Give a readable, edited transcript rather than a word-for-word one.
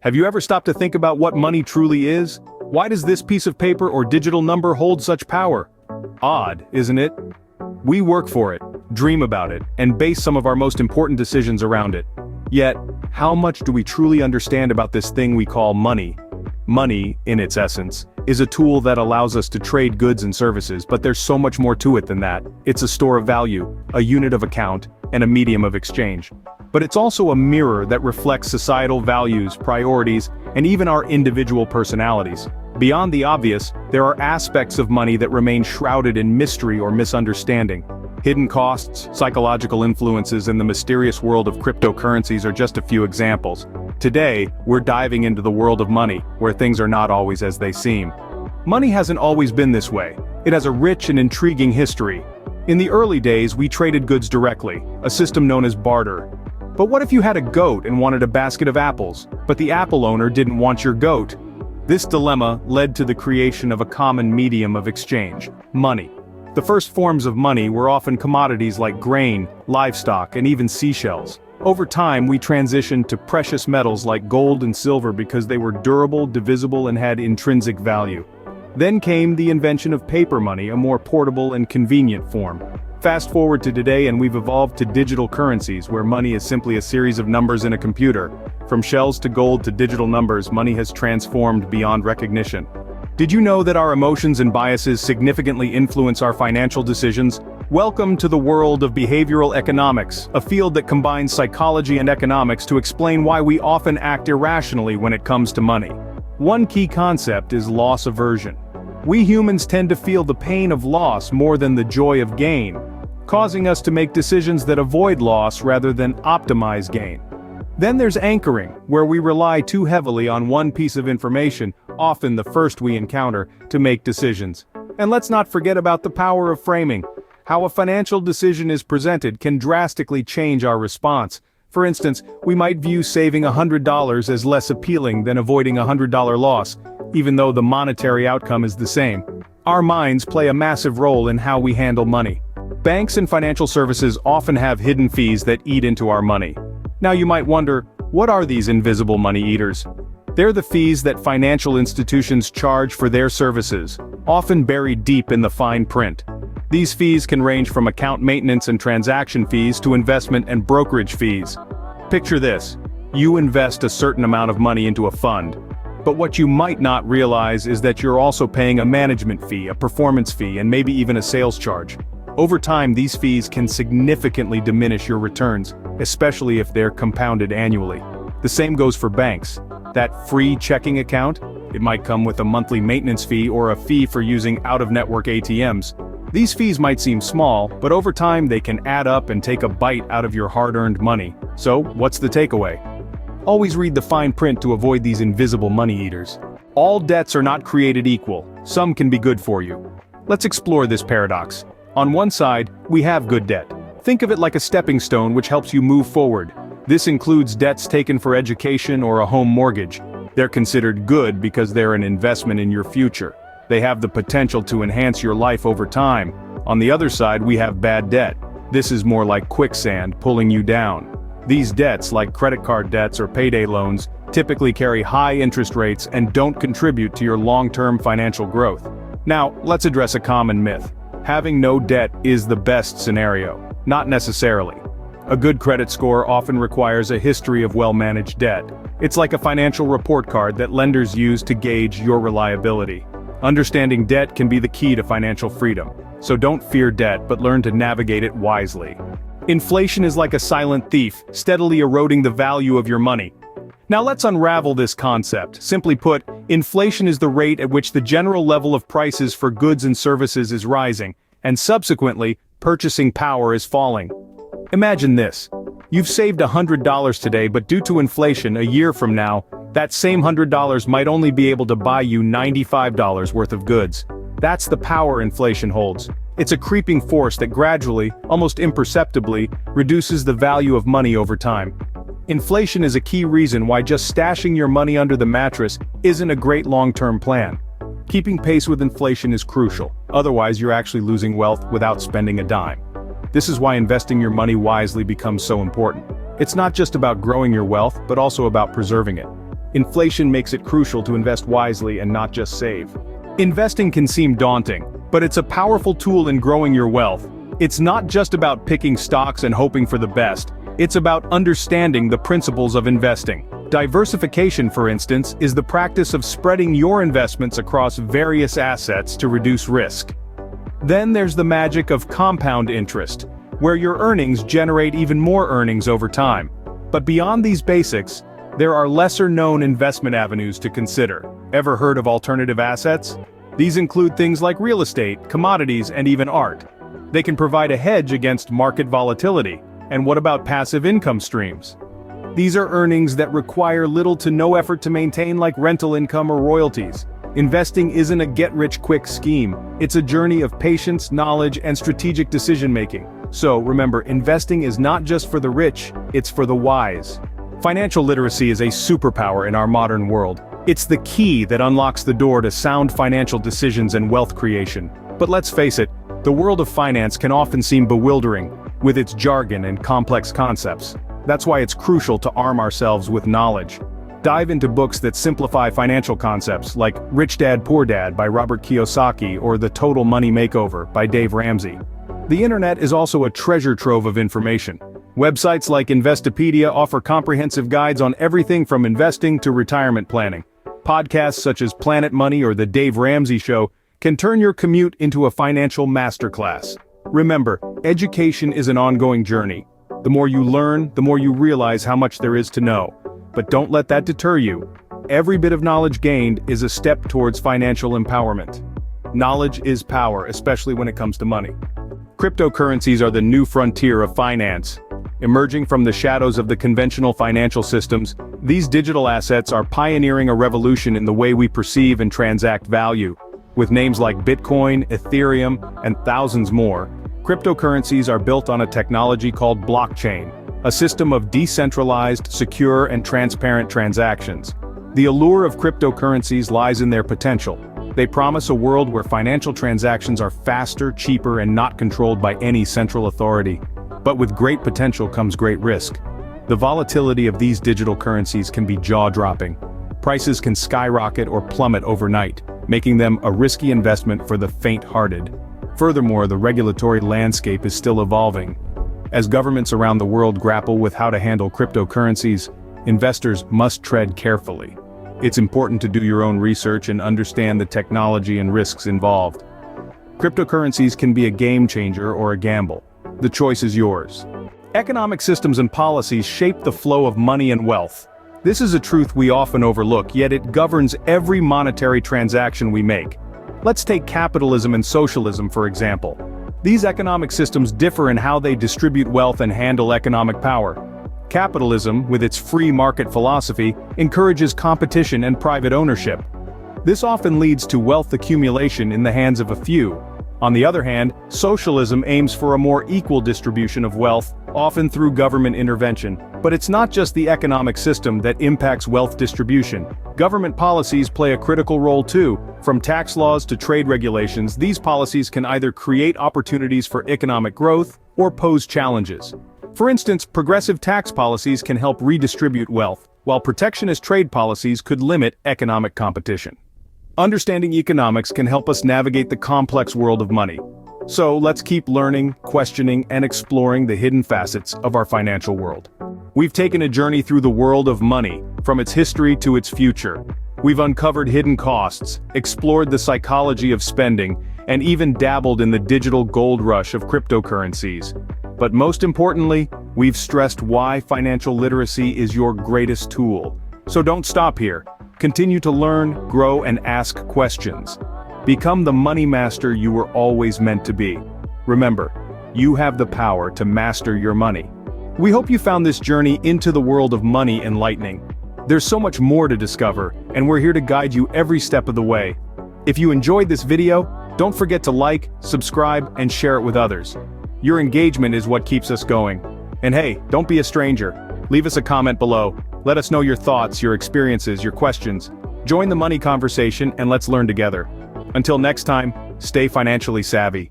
Have you ever stopped to think about what money truly is? Why does this piece of paper or digital number hold such power? Odd, isn't it? We work for it, dream about it, and base some of our most important decisions around it. Yet, how much do we truly understand about this thing we call money? Money, in its essence, is a tool that allows us to trade goods and services, but there's so much more to it than that. It's a store of value, a unit of account, and a medium of exchange. But it's also a mirror that reflects societal values, priorities, and even our individual personalities. Beyond the obvious, there are aspects of money that remain shrouded in mystery or misunderstanding. Hidden costs, psychological influences, and the mysterious world of cryptocurrencies are just a few examples. Today, we're diving into the world of money, where things are not always as they seem. Money hasn't always been this way. It has a rich and intriguing history. In the early days, we traded goods directly, a system known as barter. But what if you had a goat and wanted a basket of apples, but the apple owner didn't want your goat? This dilemma led to the creation of a common medium of exchange: money. The first forms of money were often commodities like grain, livestock, and even seashells. Over time, we transitioned to precious metals like gold and silver because they were durable, divisible, and had intrinsic value. Then came the invention of paper money, a more portable and convenient form. Fast forward to today and we've evolved to digital currencies, where money is simply a series of numbers in a computer. From shells to gold to digital numbers, money has transformed beyond recognition. Did you know that our emotions and biases significantly influence our financial decisions? Welcome to the world of behavioral economics, a field that combines psychology and economics to explain why we often act irrationally when it comes to money. One key concept is loss aversion. We humans tend to feel the pain of loss more than the joy of gain, causing us to make decisions that avoid loss rather than optimize gain. Then there's anchoring, where we rely too heavily on one piece of information, often the first we encounter, to make decisions. And let's not forget about the power of framing. How a financial decision is presented can drastically change our response. For instance, we might view saving $100 as less appealing than avoiding a $100 loss, even though the monetary outcome is the same. Our minds play a massive role in how we handle money. Banks and financial services often have hidden fees that eat into our money. Now you might wonder, what are these invisible money eaters? They're the fees that financial institutions charge for their services, often buried deep in the fine print. These fees can range from account maintenance and transaction fees to investment and brokerage fees. Picture this: you invest a certain amount of money into a fund. But what you might not realize is that you're also paying a management fee, a performance fee, and maybe even a sales charge. Over time, these fees can significantly diminish your returns, especially if they're compounded annually. The same goes for banks. That free checking account, it might come with a monthly maintenance fee or a fee for using out-of-network ATMs. These fees might seem small, but over time they can add up and take a bite out of your hard-earned money. So, what's the takeaway? Always read the fine print to avoid these invisible money eaters. All debts are not created equal. Some can be good for you. Let's explore this paradox. On one side, we have good debt. Think of it like a stepping stone which helps you move forward. This includes debts taken for education or a home mortgage. They're considered good because they're an investment in your future. They have the potential to enhance your life over time. On the other side, we have bad debt. This is more like quicksand pulling you down. These debts, like credit card debts or payday loans, typically carry high interest rates and don't contribute to your long-term financial growth. Now, let's address a common myth. Having no debt is the best scenario. Not necessarily. A good credit score often requires a history of well-managed debt. It's like a financial report card that lenders use to gauge your reliability. Understanding debt can be the key to financial freedom. So don't fear debt, but learn to navigate it wisely. Inflation is like a silent thief, steadily eroding the value of your money. Now let's unravel this concept. Simply put, inflation is the rate at which the general level of prices for goods and services is rising, and subsequently, purchasing power is falling. Imagine this. You've saved $100 today, but due to inflation, a year from now, that same $100 might only be able to buy you $95 worth of goods. That's the power inflation holds. It's a creeping force that gradually, almost imperceptibly, reduces the value of money over time. Inflation is a key reason why just stashing your money under the mattress isn't a great long-term plan. Keeping pace with inflation is crucial, otherwise you're actually losing wealth without spending a dime. This is why investing your money wisely becomes so important. It's not just about growing your wealth, but also about preserving it. inflation makes it crucial to invest wisely and not just save. Investing can seem daunting, but it's a powerful tool in growing your wealth. It's not just about picking stocks and hoping for the best, it's about understanding the principles of investing. Diversification, for instance, is the practice of spreading your investments across various assets to reduce risk. Then there's the magic of compound interest, where your earnings generate even more earnings over time. But beyond these basics, there are lesser-known investment avenues to consider. Ever heard of alternative assets? These include things like real estate, commodities, and even art. They can provide a hedge against market volatility. And what about passive income streams? These are earnings that require little to no effort to maintain, like rental income or royalties. Investing isn't a get-rich-quick scheme, it's a journey of patience, knowledge, and strategic decision-making. So, remember, investing is not just for the rich, it's for the wise. Financial literacy is a superpower in our modern world. It's the key that unlocks the door to sound financial decisions and wealth creation. But let's face it, the world of finance can often seem bewildering, with its jargon and complex concepts. That's why it's crucial to arm ourselves with knowledge. Dive into books that simplify financial concepts, like Rich Dad Poor Dad by Robert Kiyosaki or The Total Money Makeover by Dave Ramsey. The internet is also a treasure trove of information. Websites like Investopedia offer comprehensive guides on everything from investing to retirement planning. Podcasts such as Planet Money or The Dave Ramsey Show can turn your commute into a financial masterclass. Remember, education is an ongoing journey. The more you learn, the more you realize how much there is to know. But don't let that deter you. Every bit of knowledge gained is a step towards financial empowerment. Knowledge is power, especially when it comes to money. Cryptocurrencies are the new frontier of finance. Emerging from the shadows of the conventional financial systems, these digital assets are pioneering a revolution in the way we perceive and transact value. With names like Bitcoin, Ethereum, and thousands more, cryptocurrencies are built on a technology called blockchain, a system of decentralized, secure, and transparent transactions. The allure of cryptocurrencies lies in their potential. They promise a world where financial transactions are faster, cheaper, and not controlled by any central authority. But with great potential comes great risk. The volatility of these digital currencies can be jaw-dropping. Prices can skyrocket or plummet overnight, making them a risky investment for the faint-hearted. Furthermore, the regulatory landscape is still evolving. As governments around the world grapple with how to handle cryptocurrencies, investors must tread carefully. It's important to do your own research and understand the technology and risks involved. Cryptocurrencies can be a game changer or a gamble. The choice is yours. Economic systems and policies shape the flow of money and wealth. This is a truth we often overlook, yet it governs every monetary transaction we make. Let's take capitalism and socialism, for example. These economic systems differ in how they distribute wealth and handle economic power. Capitalism, with its free market philosophy, encourages competition and private ownership. This often leads to wealth accumulation in the hands of a few. On the other hand, socialism aims for a more equal distribution of wealth, often through government intervention. But it's not just the economic system that impacts wealth distribution. Government policies play a critical role too. From tax laws to trade regulations, these policies can either create opportunities for economic growth or pose challenges. For instance, progressive tax policies can help redistribute wealth, while protectionist trade policies could limit economic competition. Understanding economics can help us navigate the complex world of money. So let's keep learning, questioning, and exploring the hidden facets of our financial world. We've taken a journey through the world of money, from its history to its future. We've uncovered hidden costs, explored the psychology of spending, and even dabbled in the digital gold rush of cryptocurrencies. But most importantly, we've stressed why financial literacy is your greatest tool. So don't stop here. Continue to learn, grow, and ask questions. Become the money master you were always meant to be. Remember, you have the power to master your money. We hope you found this journey into the world of money enlightening. There's so much more to discover, and we're here to guide you every step of the way. If you enjoyed this video, don't forget to like, subscribe, and share it with others. Your engagement is what keeps us going. And hey, don't be a stranger. Leave us a comment below. Let us know your thoughts, your experiences, your questions. Join the money conversation and let's learn together. Until next time, stay financially savvy.